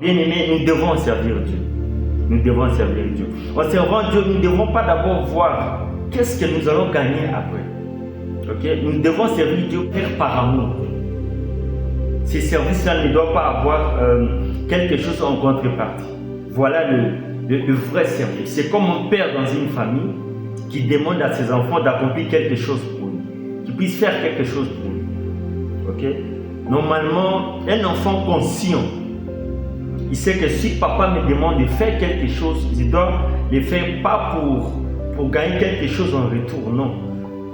Bien aimés, nous devons servir Dieu. Nous devons servir Dieu. En servant Dieu, nous ne devons pas d'abord voir qu'est-ce que nous allons gagner après. Okay? Nous devons servir Dieu par amour. Ces services-là ne doivent pas avoir quelque chose en contrepartie. Voilà le vrai service. C'est comme un père dans une famille qui demande à ses enfants d'accomplir quelque chose pour lui, qui puisse faire quelque chose pour lui. Okay? Normalement, un enfant conscient, il sait que si papa me demande de faire quelque chose, je dois le faire pas pour gagner quelque chose en retour, non.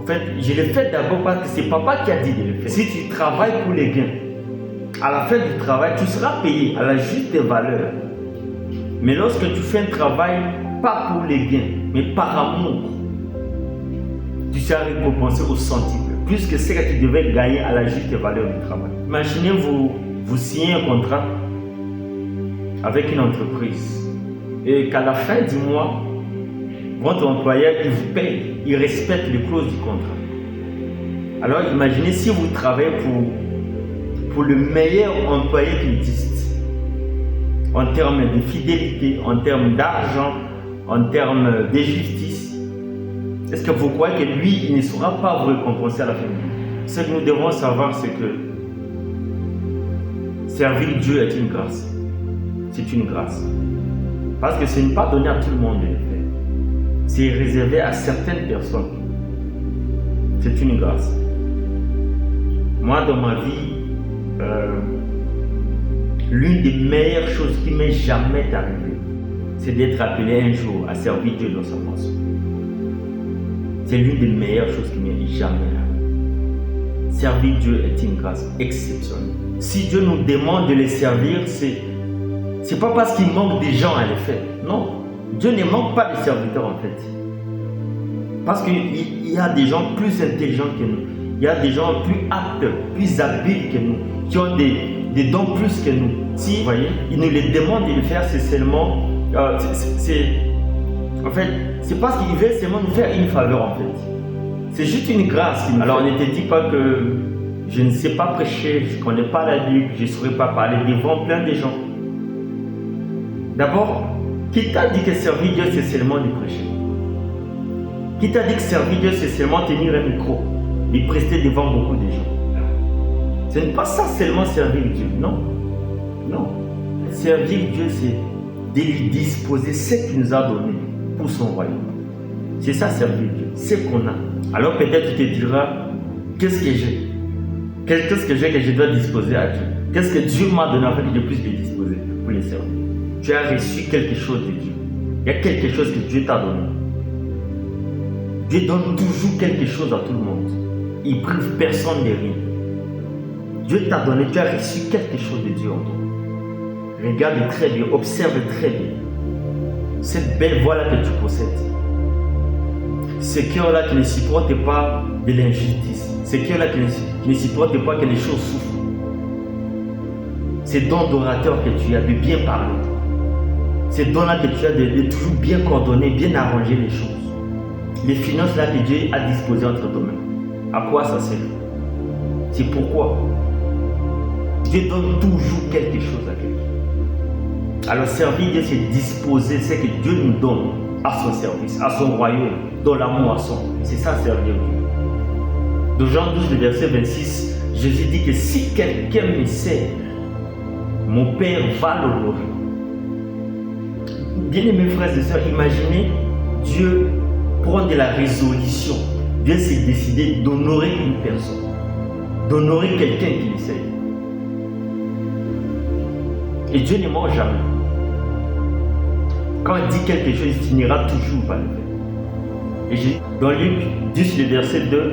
En fait, je le fais d'abord parce que c'est papa qui a dit de le faire. Si tu travailles pour les gains, à la fin du travail, tu seras payé à la juste valeur. Mais lorsque tu fais un travail, pas pour les gains, mais par amour, tu seras récompensé au centime, plus que ce que tu devais gagner à la juste valeur du travail. Imaginez vous signez un contrat avec une entreprise et qu'à la fin du mois, votre employeur il vous paye, il respecte les clauses du contrat. Alors imaginez si vous travaillez pour le meilleur employé qui existe, en termes de fidélité, en termes d'argent, en termes de justice. Est-ce que vous croyez que lui, il ne sera pas vous récompenser à la fin du mois? Ce que nous devons savoir, c'est que servir Dieu est une grâce. C'est une grâce. Parce que ce n'est pas donné à tout le monde de le faire. C'est réservé à certaines personnes. C'est une grâce. Moi, dans ma vie, l'une des meilleures choses qui m'est jamais arrivée, c'est d'être appelé un jour à servir Dieu dans sa maison. C'est l'une des meilleures choses qui m'est jamais arrivée. Servir Dieu est une grâce exceptionnelle. Si Dieu nous demande de le servir, c'est pas parce qu'il manque des gens à le faire. Non, Dieu ne manque pas de serviteurs en fait. Parce qu'il y a des gens plus intelligents que nous. Il y a des gens plus aptes, plus habiles que nous, qui ont des dons plus que nous. Si, vous voyez, il nous les demande de le faire, c'est seulement... en fait, c'est parce qu'il veut seulement nous faire une faveur en fait. C'est juste une grâce. Alors ne te dis pas que je ne sais pas prêcher, je ne connais pas la Bible, je ne saurais pas parler devant plein de gens. D'abord, qui t'a dit que servir Dieu c'est seulement de prêcher? Qui t'a dit que servir Dieu c'est seulement tenir un micro et prester devant beaucoup de gens? Ce n'est pas ça seulement servir Dieu, non. Non. Servir Dieu c'est de lui disposer ce qu'il nous a donné pour son royaume. C'est ça servir Dieu, ce qu'on a. Alors peut-être tu te diras, qu'est-ce que j'ai? Qu'est-ce que j'ai que je dois disposer à Dieu? Qu'est-ce que Dieu m'a donné afin que je puisse le disposer pour le servir? Tu as reçu quelque chose de Dieu. Il y a quelque chose que Dieu t'a donné. Dieu donne toujours quelque chose à tout le monde. Il prive personne de rien. Dieu t'a donné, tu as reçu quelque chose de Dieu en toi. Regarde très bien, observe très bien. Cette belle voix-là que tu possèdes. Ce cœur-là qui ne supporte pas de l'injustice. Ce cœur-là qui ne supporte pas que les choses souffrent. Ces dons d'orateur que tu as de bien parler. Ces dons-là que tu as de toujours bien coordonner, bien arranger les choses. Les finances-là que Dieu a disposées entre tes mains. À quoi ça sert? C'est pourquoi Dieu donne toujours quelque chose à quelqu'un. Alors servir Dieu, c'est disposer ce que Dieu nous donne à son service, à son royaume, dans la moisson. C'est ça servir Dieu. Dans Jean 12, le verset 26, Jésus dit que si quelqu'un me sert, mon Père va l'honorer. Bien-aimés frères et sœurs, imaginez Dieu prendre de la résolution. Dieu s'est décidé d'honorer une personne, d'honorer quelqu'un qui le sert. Et Dieu ne ment jamais. Quand il dit quelque chose, il finira toujours par le faire. Et dans Luc 10, le verset 2,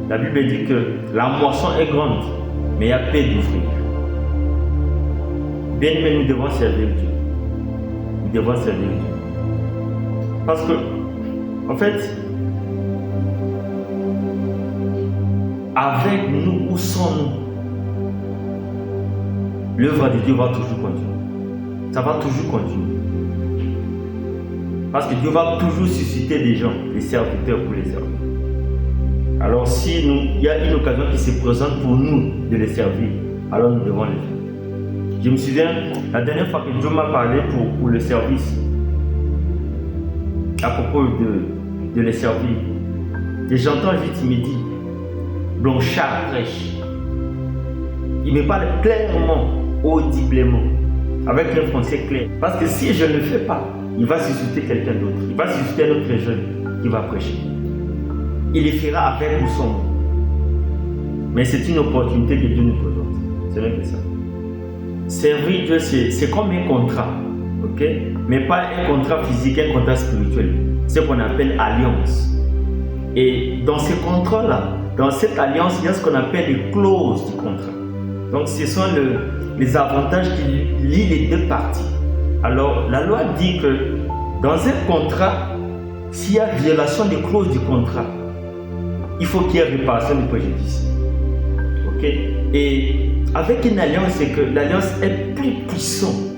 la Bible dit que la moisson est grande, mais il y a peu d'ouvriers. Bien aimés, nous devons servir Dieu. Nous devons servir Dieu. Parce que, en fait, avec nous, où sommes-nous? L'œuvre de Dieu va toujours continuer. Ça va toujours continuer. Parce que Dieu va toujours susciter des gens, des serviteurs pour les servir. Alors si il y a une occasion qui se présente pour nous de les servir, alors nous devons le faire. Je me souviens, la dernière fois que Dieu m'a parlé pour le service, à propos de les servir, et j'entends juste, il me dit, Blanchard prêche. Il me parle clairement, audiblement, avec un français clair. Parce que si je ne le fais pas, il va susciter quelqu'un d'autre. Il va susciter un autre jeune qui va prêcher. Il le fera avec ou sans moi. Mais c'est une opportunité que Dieu nous présente. C'est rien que ça. Servir Dieu, c'est comme un contrat. Ok? Mais pas un contrat physique, un contrat spirituel. C'est ce qu'on appelle alliance. Et dans ces contrats-là, dans cette alliance, il y a ce qu'on appelle les clauses du contrat. Donc ce sont les avantages qui lient les deux parties. Alors la loi dit que dans un contrat, s'il y a violation des clauses du contrat, il faut qu'il y ait réparation du préjudice. Ok? Et avec une alliance, c'est que l'alliance est plus puissante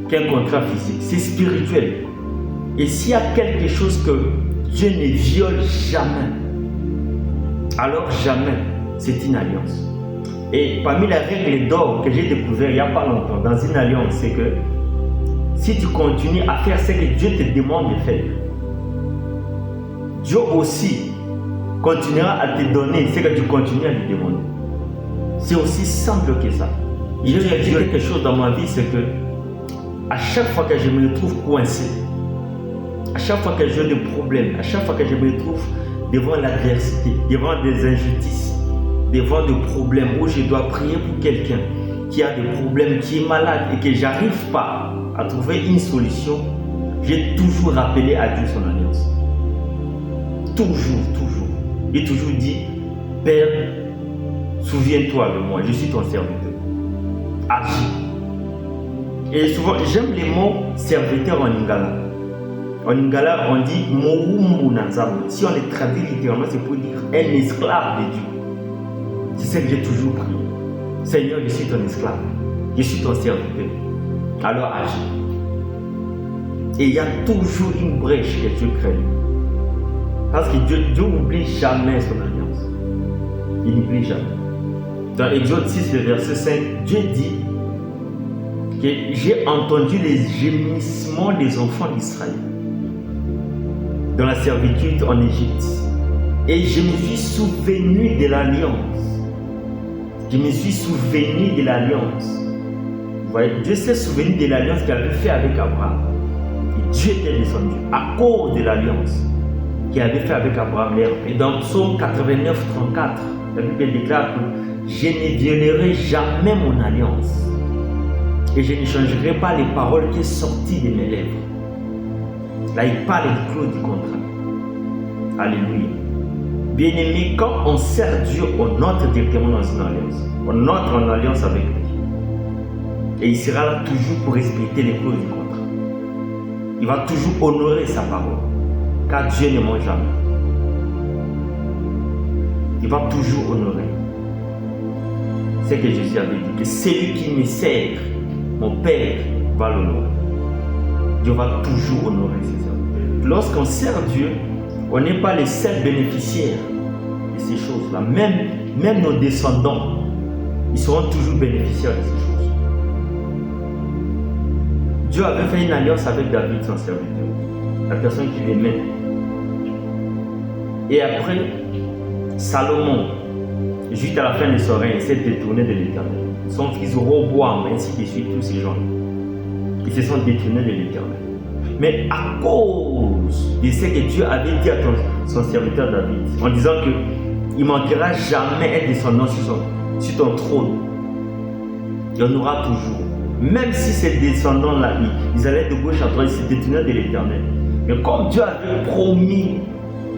qu'un contrat physique. C'est spirituel. Et s'il y a quelque chose que Dieu ne viole jamais, alors jamais, c'est une alliance. Et parmi les règles d'or que j'ai découvert il n'y a pas longtemps dans une alliance, c'est que si tu continues à faire ce que Dieu te demande de faire, Dieu aussi continuera à te donner ce que tu continues à lui demander. C'est aussi simple que ça. J'ai réalisé quelque chose dans ma vie, c'est que à chaque fois que je me retrouve coincé, à chaque fois que j'ai des problèmes, à chaque fois que je me retrouve devant l'adversité, devant des injustices, devant des problèmes où je dois prier pour quelqu'un qui a des problèmes, qui est malade et que j'arrive pas à trouver une solution, j'ai toujours rappelé à Dieu son alliance. Toujours, toujours. J'ai toujours dit, Père, souviens-toi de moi, je suis ton serviteur. Agis. Et souvent, j'aime les mots serviteur en lingala. En lingala, on dit Moumbu Nanzam. Si on les traduit littéralement, c'est pour dire un esclave de Dieu. C'est ce que j'ai toujours prié. Seigneur, je suis ton esclave. Je suis ton serviteur. Alors agis. Et il y a toujours une brèche que Dieu crée. Parce que Dieu n'oublie jamais son alliance. Il n'oublie jamais. Dans Exode 6, le verset 5, Dieu dit que j'ai entendu les gémissements des enfants d'Israël dans la servitude en Égypte. Et je me suis souvenu de l'alliance. Je me suis souvenu de l'alliance. Vous voyez, Dieu s'est souvenu de l'alliance qu'il avait fait avec Abraham. Et Dieu était descendu à cause de l'alliance qu'il avait fait avec Abraham. Et dans Psaume 89, 34, la Bible déclare que je ne violerai jamais mon alliance. Et je ne changerai pas les paroles qui sont sorties de mes lèvres. Là, il parle du clos du contrat. Alléluia. Bien-aimé, quand on sert Dieu, on entre directement dans une alliance. On entre en alliance avec lui. Et il sera là toujours pour respecter les clauses du contrat. Il va toujours honorer sa parole. Car Dieu ne ment jamais. Il va toujours honorer. C'est ce que Jésus avait dit. Que celui qui me sert, mon Père va l'honorer. Dieu va toujours honorer ses œuvres. Lorsqu'on sert Dieu, on n'est pas les seuls bénéficiaires de ces choses-là. Même nos descendants, ils seront toujours bénéficiaires de ces choses. Dieu avait fait une alliance avec David, son serviteur, la personne qui l'aimait. Et après, Salomon, juste à la fin de son règne, s'est détourné de l'Éternel. Son fils Roboam, ainsi de suite, tous ces gens, ils se sont détournés de l'Éternel. Mais à cause de ce que Dieu avait dit à son serviteur David, en disant qu'il ne manquera jamais un descendant sur ton trône, il y en aura toujours. Même si ces descendants-là, ils allaient de gauche à droite, ils se détournaient de l'Éternel. Mais comme Dieu avait promis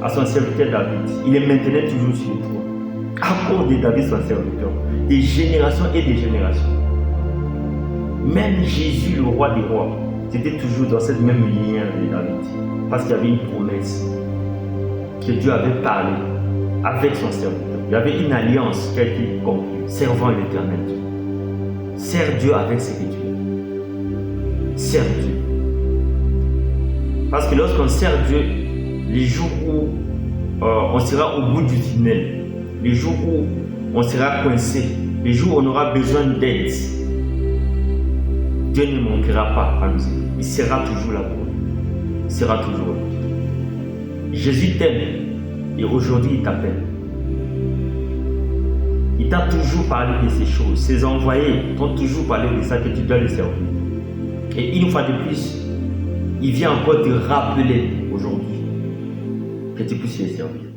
à son serviteur David, il les maintenait toujours sur le trône. À cause de David, son serviteur, des générations et des générations. Même Jésus, le roi des rois, c'était toujours dans cette même lignée de David. Parce qu'il y avait une promesse que Dieu avait parlé avec son serviteur. Il y avait une alliance qui a été conclue, servant l'Éternel Dieu. Sers Dieu avec ce que tu es. Sers Dieu. Parce que lorsqu'on sert Dieu, les jours où on sera au bout du tunnel, les jours où on sera coincé, les jours où on aura besoin d'aide, Dieu ne manquera pas à nous aider. Il sera toujours là pour nous. Il sera toujours là. Jésus t'aime et aujourd'hui il t'appelle. Il t'a toujours parlé de ces choses. Ses envoyés t'ont toujours parlé de ça, que tu dois le servir. Et une fois de plus, il vient encore te rappeler aujourd'hui que tu puisses le servir.